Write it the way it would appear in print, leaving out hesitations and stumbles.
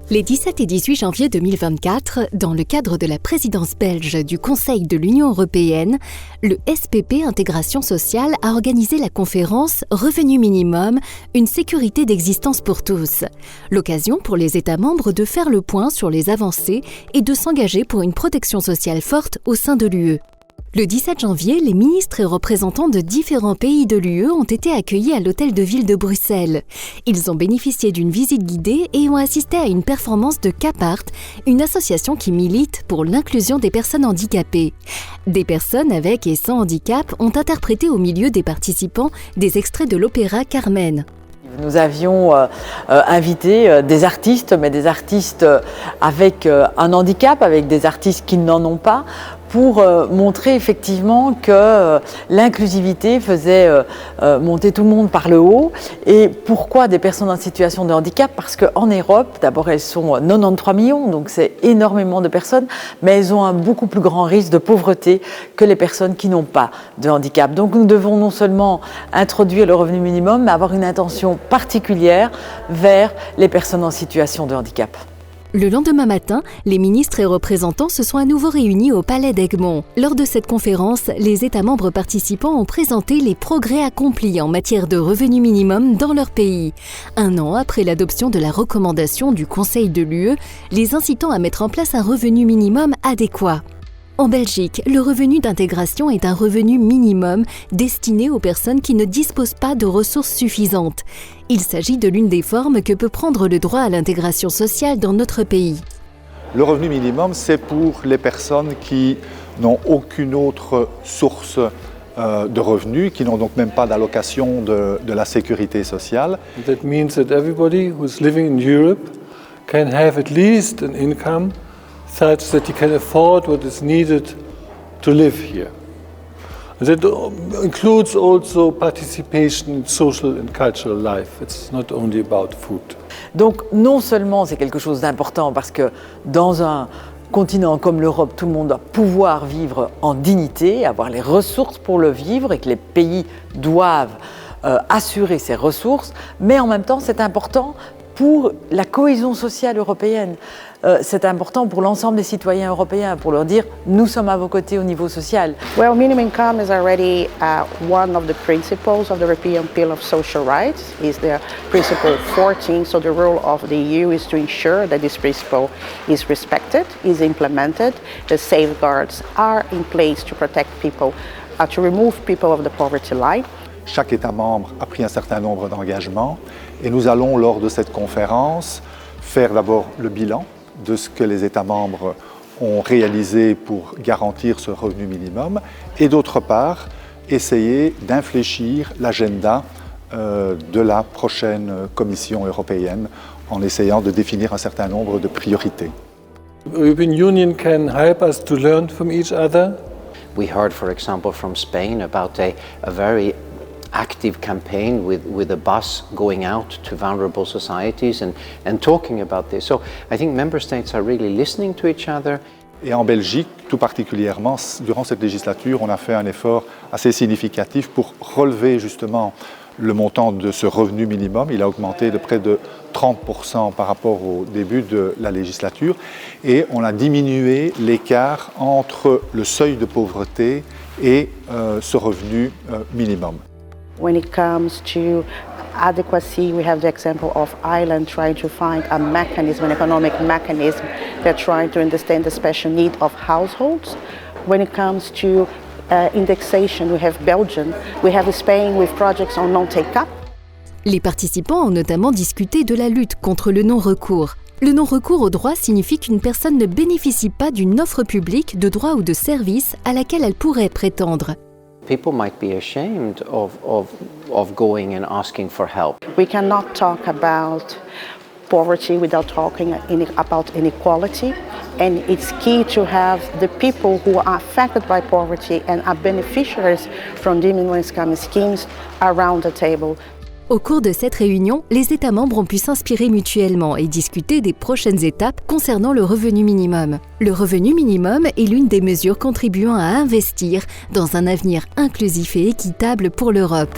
Les 17 et 18 janvier 2024, dans le cadre de la présidence belge du Conseil de l'Union européenne, le SPP Intégration sociale a organisé la conférence Revenu minimum, une sécurité d'existence pour tous. L'occasion pour les États membres de faire le point sur les avancées et de s'engager pour une protection sociale forte au sein de l'UE. Le 17 janvier, les ministres et représentants de différents pays de l'UE ont été accueillis à l'Hôtel de Ville de Bruxelles. Ils ont bénéficié d'une visite guidée et ont assisté à une performance de Capart, une association qui milite pour l'inclusion des personnes handicapées. Des personnes avec et sans handicap ont interprété au milieu des participants des extraits de l'opéra Carmen. Nous avions invité des artistes, mais des artistes avec un handicap, avec des artistes qui n'en ont pas, pour montrer effectivement que l'inclusivité faisait monter tout le monde par le haut. Et pourquoi des personnes en situation de handicap? Parce qu'en Europe, d'abord elles sont 93 millions, donc c'est énormément de personnes, mais elles ont un beaucoup plus grand risque de pauvreté que les personnes qui n'ont pas de handicap. Donc nous devons non seulement introduire le revenu minimum, mais avoir une intention particulière vers les personnes en situation de handicap. Le lendemain matin, les ministres et représentants se sont à nouveau réunis au Palais d'Egmont. Lors de cette conférence, les États membres participants ont présenté les progrès accomplis en matière de revenu minimum dans leur pays. Un an après l'adoption de la recommandation du Conseil de l'UE, les incitant à mettre en place un revenu minimum adéquat. En Belgique, le revenu d'intégration est un revenu minimum destiné aux personnes qui ne disposent pas de ressources suffisantes. Il s'agit de l'une des formes que peut prendre le droit à l'intégration sociale dans notre pays. Le revenu minimum, c'est pour les personnes qui n'ont aucune autre source de revenus, qui n'ont donc même pas d'allocation de la sécurité sociale. That means that everybody who's living in Europe can have at least an income such that he can afford what is needed to live here. That includes also participation in social and cultural life. It's not only about food. Donc non seulement c'est quelque chose d'important parce que dans un continent comme l'Europe, tout le monde doit pouvoir vivre en dignité, avoir les ressources pour le vivre et que les pays doivent assurer ces ressources, mais en même temps c'est important pour la cohésion sociale européenne. C'est important pour l'ensemble des citoyens européens, pour leur dire « nous sommes à vos côtés au niveau social ». Well, minimum income is already one of the principles of the European Pillar of Social Rights. It's the principle 14, so the role of the EU is to ensure that this principle is respected, is implemented, the safeguards are in place to protect people, to remove people of the poverty line. Chaque État membre a pris un certain nombre d'engagements et nous allons, lors de cette conférence, faire d'abord le bilan de ce que les États membres ont réalisé pour garantir ce revenu minimum et d'autre part, essayer d'infléchir l'agenda de la prochaine Commission européenne en essayant de définir un certain nombre de priorités. The European Union can help us to learn from each other. We heard, for example, from Spain about a very active campaign with a bus going out to vulnerable societies and talking about this. So I think member states are really listening to each other. Et en Belgique, tout particulièrement, durant cette législature, on a fait un effort assez significatif pour relever justement le montant de ce revenu minimum. Il a augmenté de près de 30% par rapport au début de la législature et on a diminué l'écart entre le seuil de pauvreté et ce revenu minimum. When it comes to adequacy, we have the example of Ireland trying to find a mechanism, an economic mechanism. They're trying to understand the special need of households. When it comes to indexation, we have Belgium, we have Spain with projects on non-take-up. Les participants ont notamment discuté de la lutte contre le non-recours. Le non-recours au droit signifie qu'une personne ne bénéficie pas d'une offre publique de droits ou de services à laquelle elle pourrait prétendre. People might be ashamed of going and asking for help. We cannot talk about poverty without talking about inequality, and it's key to have the people who are affected by poverty and are beneficiaries from the minimum income schemes around the table. Au cours de cette réunion, les États membres ont pu s'inspirer mutuellement et discuter des prochaines étapes concernant le revenu minimum. Le revenu minimum est l'une des mesures contribuant à investir dans un avenir inclusif et équitable pour l'Europe.